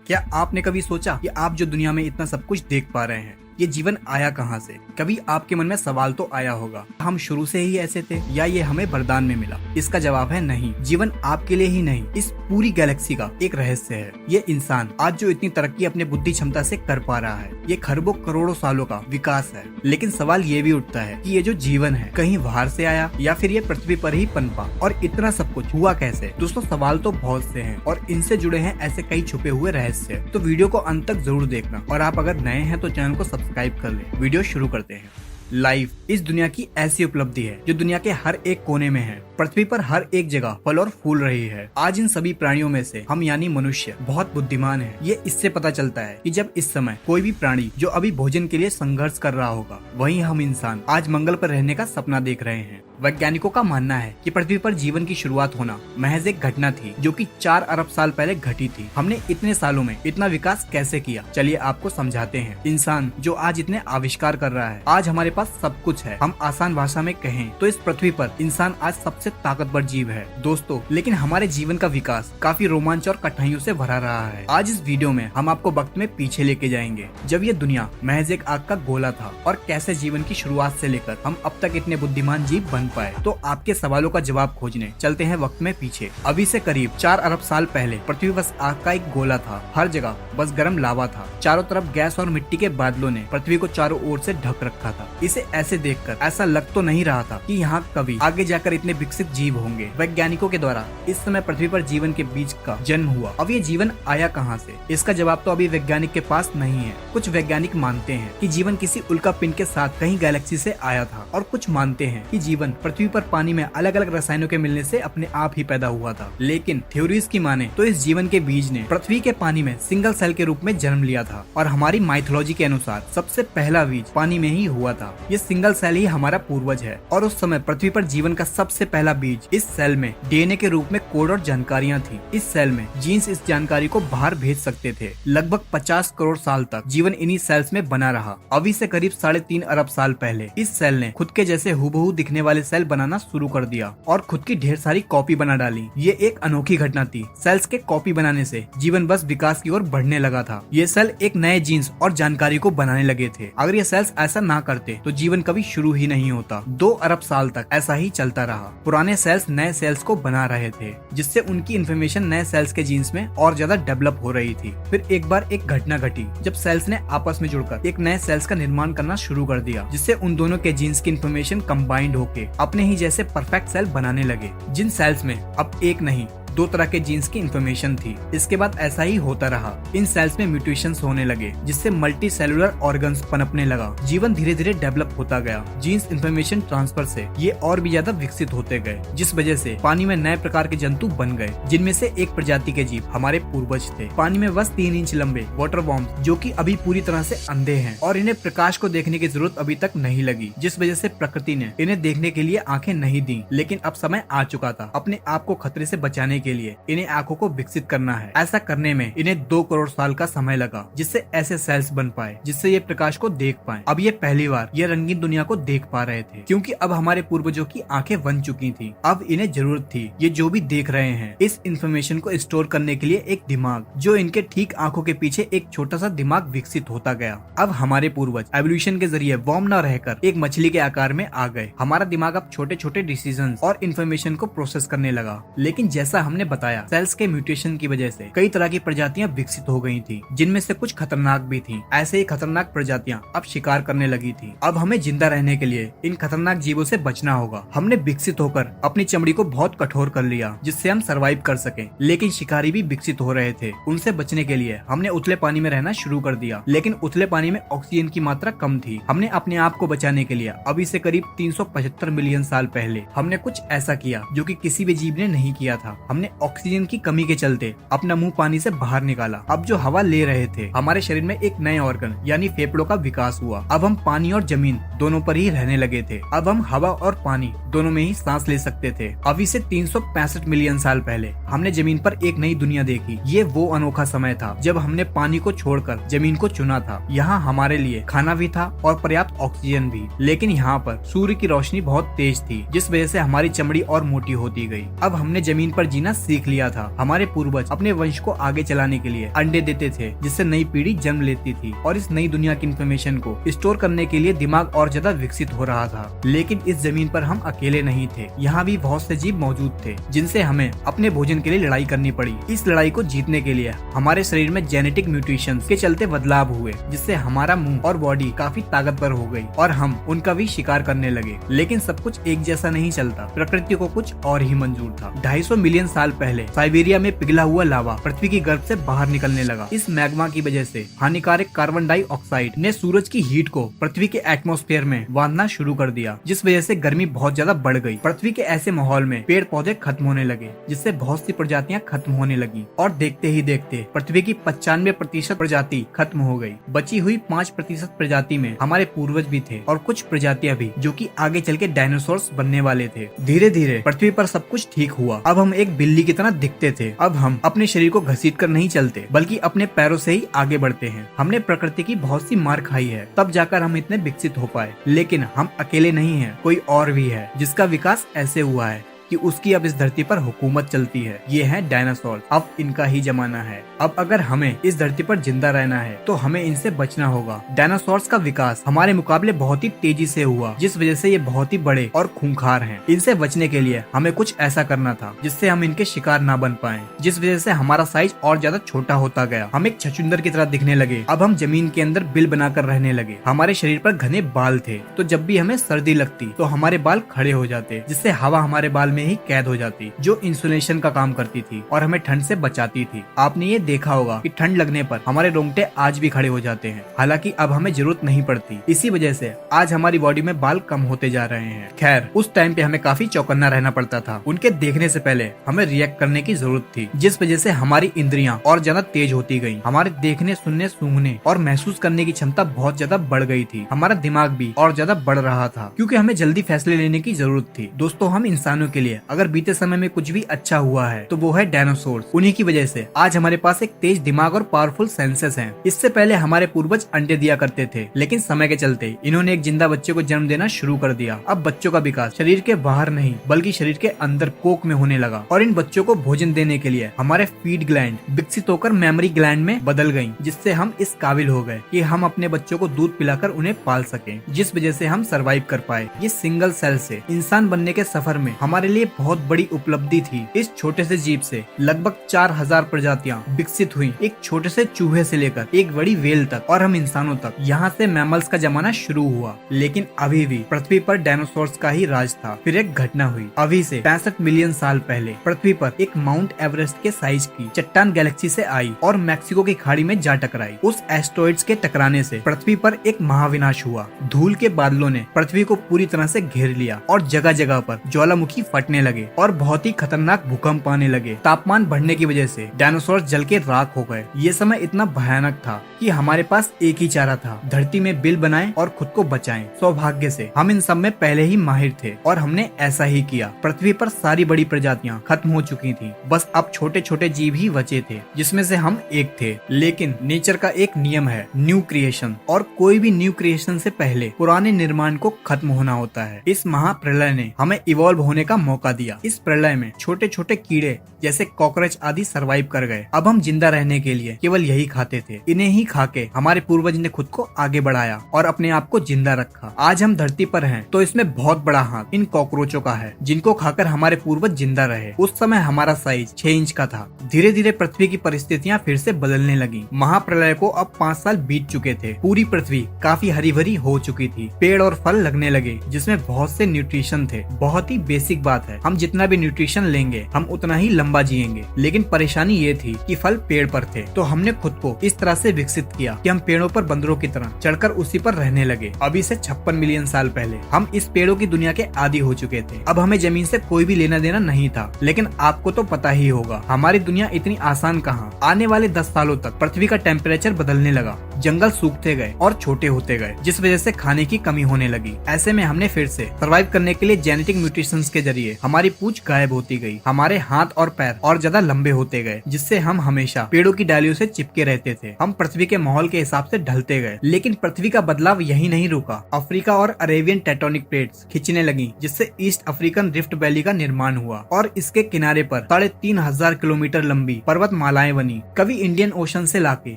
क्या आपने कभी सोचा कि आप जो दुनिया में इतना सब कुछ देख पा रहे हैं, ये जीवन आया कहाँ से? कभी आपके मन में सवाल तो आया होगा, हम शुरू से ही ऐसे थे या ये हमें वरदान में मिला? इसका जवाब है नहीं। जीवन आपके लिए ही नहीं, इस पूरी गैलेक्सी का एक रहस्य है। ये इंसान आज जो इतनी तरक्की अपने बुद्धि क्षमता से कर पा रहा है, ये खरबों करोड़ों सालों का विकास है। लेकिन सवाल ये भी उठता है कि ये जो जीवन है कहीं बाहर से आया या फिर ये पृथ्वी पर ही पनपा, और इतना सब कुछ हुआ कैसे? दोस्तों, सवाल तो बहुत से हैं और इनसे जुड़े हैं ऐसे कई छुपे हुए रहस्य। तो वीडियो को अंत तक जरूर देखना, और आप अगर नए हैं तो चैनल को सब्सक्राइब कर ले। वीडियो शुरू करते हैं। लाइफ इस दुनिया की ऐसी उपलब्धि है जो दुनिया के हर एक कोने में है। पृथ्वी पर हर एक जगह फल और फूल रही है। आज इन सभी प्राणियों में से हम यानी मनुष्य बहुत बुद्धिमान है। ये इससे पता चलता है कि जब इस समय कोई भी प्राणी जो अभी भोजन के लिए संघर्ष कर रहा होगा, वहीं हम इंसान आज मंगल पर रहने का सपना देख रहे हैं। वैज्ञानिकों का मानना है कि पृथ्वी पर जीवन की शुरुआत होना महज एक घटना थी जो कि 4 अरब साल पहले घटी थी। हमने इतने सालों में इतना विकास कैसे किया, चलिए आपको समझाते हैं। इंसान जो आज इतने आविष्कार कर रहा है, आज हमारे पास सब कुछ है। हम आसान भाषा में कहें तो इस पृथ्वी पर इंसान आज सबसे ताकतवर जीव है दोस्तों। लेकिन हमारे जीवन का विकास काफी रोमांच और कठिनाइयों से भरा रहा है। आज इस वीडियो में हम आपको वक्त में पीछे लेके जाएंगे, जब ये दुनिया महज एक आग का गोला था, और कैसे जीवन की शुरुआत से लेकर हम अब तक इतने बुद्धिमान जीव बन पाए। तो आपके सवालों का जवाब खोजने चलते हैं वक्त में पीछे। अभी से करीब 4 अरब साल पहले पृथ्वी बस आग का एक गोला था। हर जगह बस गर्म लावा था। चारों तरफ गैस और मिट्टी के बादलों ने पृथ्वी को चारों ओर से ढक रखा था। इसे ऐसे देखकर ऐसा लग तो नहीं रहा था कि यहाँ कभी आगे जाकर इतने विकसित जीव होंगे। वैज्ञानिकों के द्वारा इस समय पृथ्वी पर जीवन के बीज का जन्म हुआ। अब ये जीवन आया कहाँ से? इसका जवाब तो अभी वैज्ञानिक के पास नहीं है। कुछ वैज्ञानिक मानते हैं कि जीवन किसी उल्का पिंड के साथ कहीं गैलेक्सी से आया था, और कुछ मानते हैं कि जीवन पृथ्वी पर पानी में अलग अलग रसायनों के मिलने से अपने आप ही पैदा हुआ था। लेकिन थ्योरीज की माने तो इस जीवन के बीज ने पृथ्वी के पानी में सिंगल सेल के रूप में जन्म लिया था, और हमारी माइथोलॉजी के अनुसार सबसे पहला बीज पानी में ही हुआ था। ये सिंगल सेल ही हमारा पूर्वज है, और उस समय पृथ्वी पर जीवन का सबसे पहला बीज इस सेल में डीएनए के रूप में कोड और जानकारियां थी। इस सेल में जीन्स इस जानकारी को बाहर भेज सकते थे। लगभग 50 करोड़ साल तक जीवन इन्हीं सेल्स में बना रहा। अभी से करीब 3.5 अरब साल पहले इस सेल ने खुद के जैसे हुबहू दिखने वाले सेल बनाना शुरू कर दिया और खुद की ढेर सारी कॉपी बना डाली। ये एक अनोखी घटना थी। सेल्स के कॉपी बनाने से जीवन बस विकास की ओर बढ़ने लगा था। ये सेल एक नए जीन्स और जानकारी को बनाने लगे थे। अगर ये सेल्स ऐसा ना करते तो जीवन कभी शुरू ही नहीं होता। 2 अरब साल तक ऐसा ही चलता रहा। पुराने सेल्स नए सेल्स को बना रहे थे, जिससे उनकी इन्फॉर्मेशन नए सेल्स के जीन्स में और ज्यादा डेवलप हो रही थी। फिर एक बार एक घटना घटी जब सेल्स ने आपस में जुड़कर एक नए सेल्स का निर्माण करना शुरू कर दिया, जिससे उन दोनों के जीन्स की इन्फॉर्मेशन कंबाइंड होके अपने ही जैसे परफेक्ट सेल बनाने लगे। जिन सेल्स में अब एक नहीं 2 तरह के जीन्स की इन्फॉर्मेशन थी। इसके बाद ऐसा ही होता रहा। इन सेल्स में म्यूटेशंस होने लगे, जिससे मल्टी सेलुलर ऑर्गन्स पनपने लगा। जीवन धीरे धीरे डेवलप होता गया। जीन्स इन्फॉर्मेशन ट्रांसफर से ये और भी ज्यादा विकसित होते गए, जिस वजह से पानी में नए प्रकार के जंतु बन गए, जिनमें से एक प्रजाति के जीव हमारे पूर्वज थे। पानी में बस 3 इंच लंबे वाटर वॉर्म्स, जो कि अभी पूरी तरह से अंधे हैं और इन्हें प्रकाश को देखने की जरूरत अभी तक नहीं लगी, जिस वजह से प्रकृति ने इन्हें देखने के लिए आंखें नहीं दी। लेकिन अब समय आ चुका था अपने आप को खतरे से बचाने के लिए इन्हें आंखों को विकसित करना है। ऐसा करने में इन्हें 2 करोड़ साल का समय लगा, जिससे ऐसे सेल्स बन पाए जिससे ये प्रकाश को देख पाए। अब ये पहली बार ये रंगीन दुनिया को देख पा रहे थे, क्योंकि अब हमारे पूर्वजों की आंखें बन चुकी थी। अब इन्हें जरूरत थी ये जो भी देख रहे हैं इस इंफॉर्मेशन को स्टोर करने के लिए एक दिमाग, जो इनके ठीक आंखों के पीछे एक छोटा सा दिमाग विकसित होता गया। अब हमारे पूर्वज एवोल्यूशन के जरिए वर्म न रहकर एक मछली के आकार में आ गए। हमारा दिमाग अब छोटे छोटे डिसीजन और इन्फॉर्मेशन को प्रोसेस करने लगा। लेकिन जैसा हमने बताया, सेल्स के म्यूटेशन की वजह से कई तरह की प्रजातियां विकसित हो गई थी, जिनमें से कुछ खतरनाक भी थी। ऐसे ही खतरनाक प्रजातियां अब शिकार करने लगी थी। अब हमें जिंदा रहने के लिए इन खतरनाक जीवों से बचना होगा। हमने विकसित होकर अपनी चमड़ी को बहुत कठोर कर लिया, जिससे हम सरवाइव कर सकें। लेकिन शिकारी भी विकसित हो रहे थे। उनसे बचने के लिए हमने उथले पानी में रहना शुरू कर दिया। लेकिन उथले पानी में ऑक्सीजन की मात्रा कम थी। हमने अपने आप को बचाने के लिए अभी से करीब 375 मिलियन साल पहले हमने कुछ ऐसा किया जो कि किसी भी जीव ने नहीं किया था। हमने ऑक्सीजन की कमी के चलते अपना मुंह पानी से बाहर निकाला। अब जो हवा ले रहे थे, हमारे शरीर में एक नए ऑर्गन यानी फेफड़ों का विकास हुआ। अब हम पानी और जमीन दोनों पर ही रहने लगे थे। अब हम हवा और पानी दोनों में ही सांस ले सकते थे। अभी से 365 मिलियन साल पहले हमने जमीन पर एक नई दुनिया देखी। ये वो अनोखा समय था जब हमने पानी को छोड़कर जमीन को चुना था। यहाँ हमारे लिए खाना भी था और पर्याप्त ऑक्सीजन भी। लेकिन यहाँ पर सूर्य की रोशनी बहुत तेज थी, जिस वजह से हमारी चमड़ी और मोटी होती गई। अब हमने जमीन पर जीना जीना सीख लिया था। हमारे पूर्वज अपने वंश को आगे चलाने के लिए अंडे देते थे, जिससे नई पीढ़ी जन्म लेती थी और इस नई दुनिया की इंफॉर्मेशन को स्टोर करने के लिए दिमाग और ज्यादा विकसित हो रहा था। लेकिन इस जमीन पर हम अकेले नहीं थे, यहाँ भी बहुत से जीव मौजूद थे जिनसे हमें अपने भोजन के लिए लड़ाई करनी पड़ी। इस लड़ाई को जीतने के लिए हमारे शरीर में जेनेटिक म्यूटेशंस के चलते बदलाव हुए, जिससे हमारा मुंह और बॉडी काफी ताकतवर हो गई और हम उनका भी शिकार करने लगे। लेकिन सब कुछ एक जैसा नहीं चलता, प्रकृति को कुछ और ही मंजूर था। 250 मिलियन साल पहले साइबेरिया में पिघला हुआ लावा पृथ्वी की गर्भ से बाहर निकलने लगा। इस मैग्मा की वजह से हानिकारक कार्बन डाइऑक्साइड ने सूरज की हीट को पृथ्वी के एटमॉस्फेयर में बांधना शुरू कर दिया, जिस वजह से गर्मी बहुत ज्यादा बढ़ गई। पृथ्वी के ऐसे माहौल में पेड़ पौधे खत्म होने लगे, जिससे बहुत सी प्रजातियां खत्म होने लगी और देखते ही देखते पृथ्वी की 95% प्रजाति खत्म हो गई। बची हुई 5% प्रजाति में हमारे पूर्वज भी थे और कुछ प्रजातियां भी, जो कि आगे चल के डायनासोर्स बनने वाले थे। धीरे धीरे पृथ्वी पर सब कुछ ठीक हुआ। अब हम एक बिल्ली की तरह दिखते थे। अब हम अपने शरीर को घसीट कर नहीं चलते, बल्कि अपने पैरों से ही आगे बढ़ते हैं। हमने प्रकृति की बहुत सी मार खाई है, तब जाकर हम इतने विकसित हो पाए। लेकिन हम अकेले नहीं हैं, कोई और भी है जिसका विकास ऐसे हुआ है कि उसकी अब इस धरती पर हुकूमत चलती है। ये है डायनासोर। अब इनका ही जमाना है। अब अगर हमें इस धरती पर जिंदा रहना है तो हमें इनसे बचना होगा। डायनासोर्स का विकास हमारे मुकाबले बहुत ही तेजी से हुआ, जिस वजह से ये बहुत ही बड़े और खूंखार हैं। इनसे बचने के लिए हमें कुछ ऐसा करना था जिससे हम इनके शिकार ना बन पाए, जिस वजह से हमारा साइज और ज्यादा छोटा होता गया। हम एक छछूंदर की तरह दिखने लगे। अब हम जमीन के अंदर बिल बनाकर रहने लगे। हमारे शरीर पर घने बाल थे, तो जब भी हमें सर्दी लगती तो हमारे बाल खड़े हो जाते, जिससे हवा हमारे बाल में ही कैद हो जाती, जो इंसुलेशन का काम करती थी और हमें ठंड से बचाती थी। आपने ये देखा होगा कि ठंड लगने पर हमारे रोंगटे आज भी खड़े हो जाते हैं, हालांकि अब हमें जरूरत नहीं पड़ती। इसी वजह से आज हमारी बॉडी में बाल कम होते जा रहे हैं। खैर, उस टाइम पे हमें काफी चौकन्ना रहना पड़ता था। उनके देखने से पहले हमें रिएक्ट करने की जरूरत थी, जिस वजह से हमारी इंद्रियां और ज्यादा तेज होती गयी। हमारे देखने, सुनने, सूंघने और महसूस करने की क्षमता बहुत ज्यादा बढ़ गई थी। हमारा दिमाग भी और ज्यादा बढ़ रहा था, क्योंकि हमें जल्दी फैसले लेने की जरूरत थी। दोस्तों, हम इंसानों के लिए अगर बीते समय में कुछ भी अच्छा हुआ है तो वो है डायनासोर्स। उन्हीं की वजह से आज हमारे पास एक तेज दिमाग और पावरफुल सेंसेस हैं। इससे पहले हमारे पूर्वज अंडे दिया करते थे, लेकिन समय के चलते इन्होंने एक जिंदा बच्चे को जन्म देना शुरू कर दिया। अब बच्चों का विकास शरीर के बाहर नहीं बल्कि शरीर के अंदर कोक में होने लगा, और इन बच्चों को भोजन देने के लिए हमारे फीड ग्लैंड विकसित होकर मेमोरी ग्लैंड में बदल गयी, जिससे हम इस काबिल हो गए कि हम अपने बच्चों को दूध पिलाकर उन्हें पाल सकें, जिस वजह से हम सरवाइव कर पाए। ये सिंगल सेल से इंसान बनने के सफर में हमारे लिए बहुत बड़ी उपलब्धि थी। इस छोटे से जीव से लगभग 4000 प्रजातियां विकसित हुई, एक छोटे से चूहे से लेकर एक बड़ी वेल तक और हम इंसानों तक। यहाँ से मैमल्स का जमाना शुरू हुआ, लेकिन अभी भी पृथ्वी पर डायनासोर्स का ही राज था। फिर एक घटना हुई। अभी से 65 मिलियन साल पहले पृथ्वी पर एक माउंट एवरेस्ट के साइज की चट्टान गैलेक्सी से आई और मैक्सिको की खाड़ी में जा टकराई। उस एस्टेरॉइड्स के टकराने से पृथ्वी पर एक महाविनाश हुआ। धूल के बादलों ने पृथ्वी को पूरी तरह से घेर लिया और जगह जगह पर ज्वालामुखी फटने लगे और बहुत ही खतरनाक भूकंप आने लगे। तापमान बढ़ने की वजह से डायनासोर जल के राख हो गए। ये समय इतना भयानक था कि हमारे पास एक ही चारा था, धरती में बिल बनाएं और खुद को बचाएं। सौभाग्य से हम इन सब में पहले ही माहिर थे और हमने ऐसा ही किया। पृथ्वी पर सारी बड़ी प्रजातियां खत्म हो चुकी थी, बस अब छोटे छोटे जीव ही बचे थे, जिसमें से हम एक थे। लेकिन नेचर का एक नियम है, न्यू क्रिएशन, और कोई भी न्यू क्रिएशन से पहले पुराने निर्माण को खत्म होना होता है। इस महाप्रलय ने हमें इवॉल्व होने का मौका दिया। इस प्रलय में छोटे छोटे कीड़े जैसे कॉकरोच आदि सरवाइव कर गए। अब हम जिंदा रहने के लिए केवल यही खाते थे। इन्हें ही खा के हमारे पूर्वज ने खुद को आगे बढ़ाया और अपने आप को जिंदा रखा। आज हम धरती पर हैं तो इसमें बहुत बड़ा हाथ इन कॉकरोचों का है, जिनको खाकर हमारे पूर्वज जिंदा रहे। उस समय हमारा साइज 6 इंच का था। धीरे धीरे पृथ्वी की परिस्थितियाँ फिर से बदलने लगी। महाप्रलय को अब 5 साल बीत चुके थे। पूरी पृथ्वी काफी हरी भरी हो चुकी थी। पेड़ और फल लगने लगे, जिसमें बहुत से न्यूट्रिशन थे। बहुत ही बेसिक बात है, हम जितना भी न्यूट्रिशन लेंगे हम उतना ही लंबा जिएंगे। लेकिन परेशानी ये थी कि फल पेड़ पर थे, तो हमने खुद को इस तरह से विकसित किया कि हम पेड़ों पर बंदरों की तरह चढ़कर उसी पर रहने लगे। अभी से 56 मिलियन साल पहले हम इस पेड़ों की दुनिया के आदी हो चुके थे। अब हमें जमीन से कोई भी लेना देना नहीं था। लेकिन आपको तो पता ही होगा, हमारी दुनिया इतनी आसान कहाँ। आने वाले 10 सालों तक पृथ्वी का टेम्परेचर बदलने लगा, जंगल सूखते गए और छोटे होते गए, जिस वजह से खाने की कमी होने लगी। ऐसे में हमने फिर से सर्वाइव करने के लिए जेनेटिक म्यूटेशंस के जरिए लिए हमारी पूंछ गायब होती गई, हमारे हाथ और पैर और ज्यादा लंबे होते गए, जिससे हम हमेशा पेड़ों की डालियों से चिपके रहते थे। हम पृथ्वी के माहौल के हिसाब से ढलते गए, लेकिन पृथ्वी का बदलाव यही नहीं रुका। अफ्रीका और अरेबियन टेक्टोनिक प्लेट्स खिंचने लगी, जिससे ईस्ट अफ्रीकन रिफ्ट वैली का निर्माण हुआ और इसके किनारे पर 3,500 किलोमीटर लंबी पर्वतमालाएं बनी। कभी इंडियन ओशन से लाके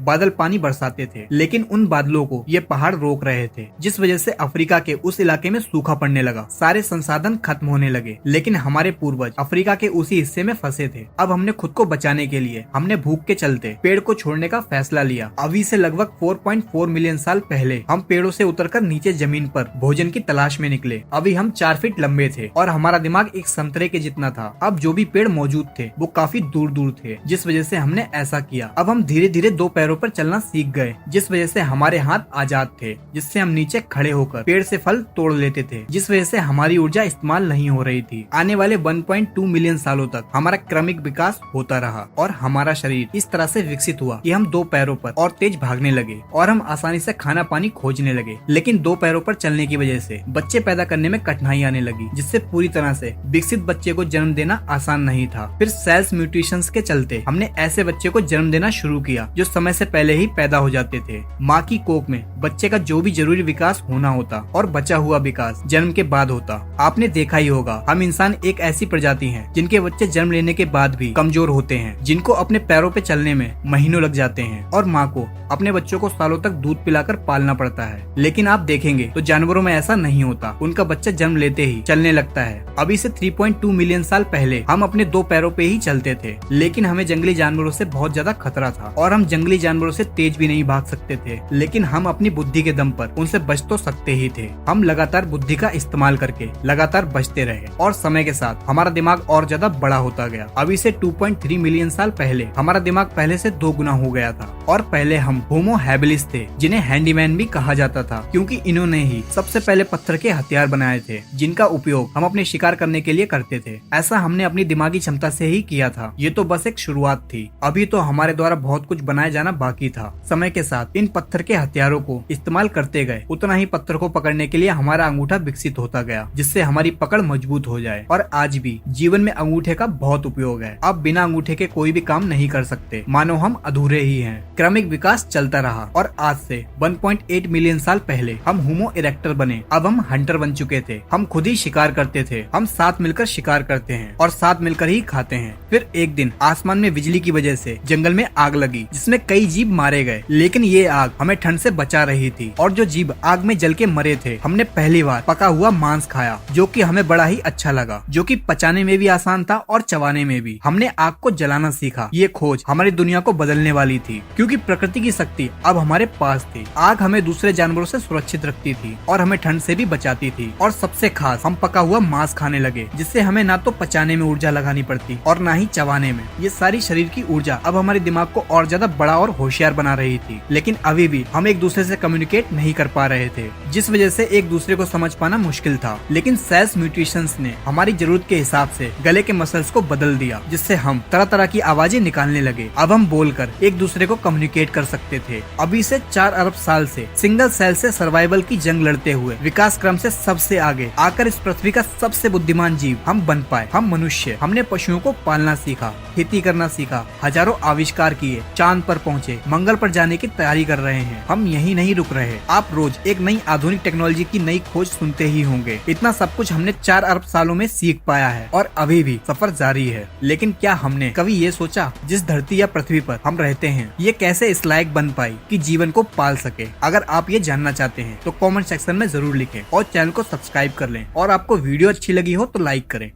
बादल पानी बरसाते थे, लेकिन उन बादलों को ये पहाड़ रोक रहे थे, जिस वजह से अफ्रीका के उस इलाके में सूखा पड़ने लगा, सारे संसाधन खत्म होने लगे। लेकिन हमारे पूर्वज अफ्रीका के उसी हिस्से में फंसे थे। अब हमने खुद को बचाने के लिए हमने भूख के चलते पेड़ को छोड़ने का फैसला लिया। अभी से लगभग 4.4 मिलियन साल पहले हम पेड़ों से उतरकर नीचे जमीन पर भोजन की तलाश में निकले। अभी हम 4 फीट लंबे थे और हमारा दिमाग एक संतरे के जितना था। अब जो भी पेड़ मौजूद थे वो काफी दूर दूर थे, जिस वजह से हमने ऐसा किया। अब हम धीरे धीरे 2 पैरों पर चलना सीख गए, जिस वजह से हमारे हाथ आजाद थे, जिससे हम नीचे खड़े होकर पेड़ से फल तोड़ लेते थे, जिस वजह से हमारी ऊर्जा इस्तेमाल नहीं हो रही थी। आने वाले 1.2 मिलियन सालों तक हमारा क्रमिक विकास होता रहा और हमारा शरीर इस तरह से विकसित हुआ कि हम 2 पैरों पर और तेज भागने लगे और हम आसानी से खाना पानी खोजने लगे। लेकिन 2 पैरों पर चलने की वजह से बच्चे पैदा करने में कठिनाई आने लगी, जिससे पूरी तरह से विकसित बच्चे को जन्म देना आसान नहीं था। फिर सेल्स म्यूटेशंस के चलते हमने ऐसे बच्चे को जन्म देना शुरू किया जो समय से पहले ही पैदा हो जाते थे। माँ की कोख में बच्चे का जो भी जरूरी विकास होना होता और बचा हुआ विकास जन्म के बाद होता। आपने देखा ही होगा, हम इंसान एक ऐसी प्रजाति हैं जिनके बच्चे जन्म लेने के बाद भी कमजोर होते हैं, जिनको अपने पैरों पे चलने में महीनों लग जाते हैं और माँ को अपने बच्चों को सालों तक दूध पिलाकर पालना पड़ता है। लेकिन आप देखेंगे तो जानवरों में ऐसा नहीं होता, उनका बच्चा जन्म लेते ही चलने लगता है। अभी से 3.2 मिलियन साल पहले हम अपने 2 पैरों पे ही चलते थे, लेकिन हमें जंगली जानवरों से बहुत ज्यादा खतरा था और हम जंगली जानवरों से तेज भी नहीं भाग सकते थे। लेकिन हम अपनी बुद्धि के दम पर उनसे बच तो सकते ही थे। हम लगातार बुद्धि का इस्तेमाल करके लगातार बचते रहे और समय के साथ हमारा दिमाग और ज्यादा बड़ा होता गया। अभी से 2.3 मिलियन साल पहले हमारा दिमाग पहले से 2 गुना हो गया था और पहले हम होमो हैबिलिस थे, जिन्हें हैंडीमैन भी कहा जाता था, क्योंकि इन्होंने ही सबसे पहले पत्थर के हथियार बनाए थे, जिनका उपयोग हम अपने शिकार करने के लिए करते थे। ऐसा हमने अपनी दिमागी क्षमता से ही किया था। ये तो बस एक शुरुआत थी, अभी तो हमारे द्वारा बहुत कुछ बनाया जाना बाकी था। समय के साथ इन पत्थर के हथियारों को इस्तेमाल करते गए, उतना ही पत्थर को पकड़ने के लिए हमारा अंगूठा विकसित होता गया, जिससे हमारी पकड़ मजबूत हो जाए। और आज भी जीवन में अंगूठे का बहुत उपयोग है। अब बिना अंगूठे के कोई भी काम नहीं कर सकते, मानो हम अधूरे ही हैं। क्रमिक विकास चलता रहा और आज से 1.8 मिलियन साल पहले हम होमो इरेक्टर बने। अब हम हंटर बन चुके थे। हम खुद ही शिकार करते थे। हम साथ मिलकर शिकार करते हैं और साथ मिलकर ही खाते हैं। फिर एक दिन आसमान में बिजली की वजह से जंगल में आग लगी, जिसमें कई जीव मारे गए, लेकिन ये आग हमें ठंड से बचा रही थी। और जो जीव आग में जल के मरे थे, हमने पहली बार पका हुआ मांस खाया, जो कि हमें बड़ा ही अच्छा लगा, जो कि पचाने में भी आसान था और चबाने में भी। हमने आग को जलाना सीखा। ये खोज हमारी दुनिया को बदलने वाली थी, क्योंकि प्रकृति की शक्ति अब हमारे पास थी। आग हमें दूसरे जानवरों से सुरक्षित रखती थी और हमें ठंड से भी बचाती थी। और सबसे खास, हम पका हुआ मांस खाने लगे, जिससे हमें ना तो पचाने में ऊर्जा लगानी पड़ती और ना ही चबाने में। ये सारी शरीर की ऊर्जा अब हमारे दिमाग को और ज्यादा बड़ा और होशियार बना रही थी। लेकिन अभी भी हम एक दूसरे से कम्युनिकेट नहीं कर पा रहे थे, जिस वजह से एक दूसरे को समझ पाना मुश्किल था। लेकिन सेल्स म्यूटेशंस ने हमारी जरूरत के हिसाब से गले के मसल्स को बदल दिया, जिससे हम तरह तरह की आवाजें निकालने लगे। अब हम बोलकर एक दूसरे को कम्युनिकेट कर सकते थे। अभी से 4 अरब साल से सिंगल सेल से सर्वाइवल की जंग लड़ते हुए विकास क्रम से सबसे आगे आकर इस पृथ्वी का सबसे बुद्धिमान जीव हम बन पाए। हम मनुष्य, हमने पशुओं को पालना सीखा, खेती करना सीखा, हजारों आविष्कार किए, चांद पर पहुँचे, मंगल पर जाने की तैयारी कर रहे हैं। हम यही नहीं रुक रहे। आप रोज एक नई आधुनिक टेक्नोलॉजी की नई खोज सुनते ही होंगे। इतना सब कुछ हमने 4 अरब सालों में सीख पाया है और अभी भी सफर जारी है। लेकिन क्या हमने कभी ये सोचा, जिस धरती या पृथ्वी पर हम रहते हैं, ये कैसे इस लायक बन पाई कि जीवन को पाल सके? अगर आप ये जानना चाहते हैं तो कमेंट सेक्शन में जरूर लिखें और चैनल को सब्सक्राइब कर लें। और आपको वीडियो अच्छी लगी हो तो लाइक करें।